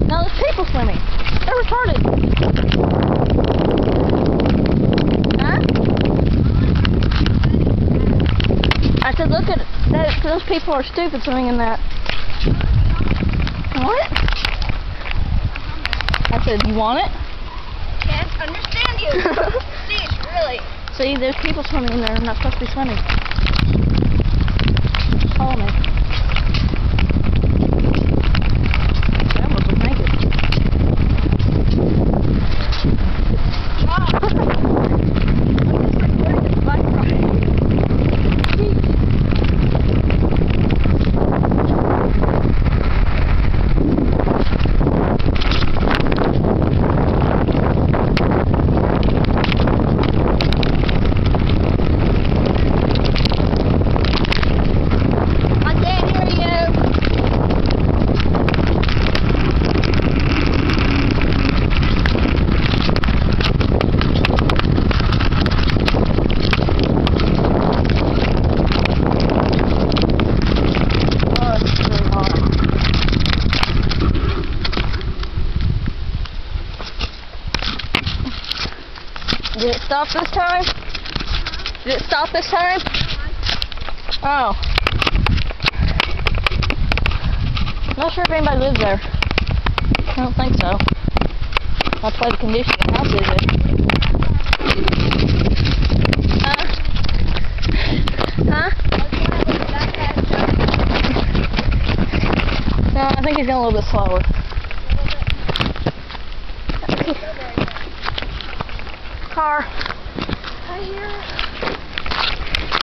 No, there's people swimming. They're retarded. Huh? I said, look at that. Those people are stupid swimming in that. What? I said, you want it? Can't understand you. Fish, really. See, there's people swimming in there. They're not supposed to be swimming. Follow me. I almost was naked. Did it stop this time? Did it stop this time? Oh. Not sure if anybody lives there. I don't think so. That's why the condition of the house is it. Huh? No, I think he's going a little bit slower. Car. I hear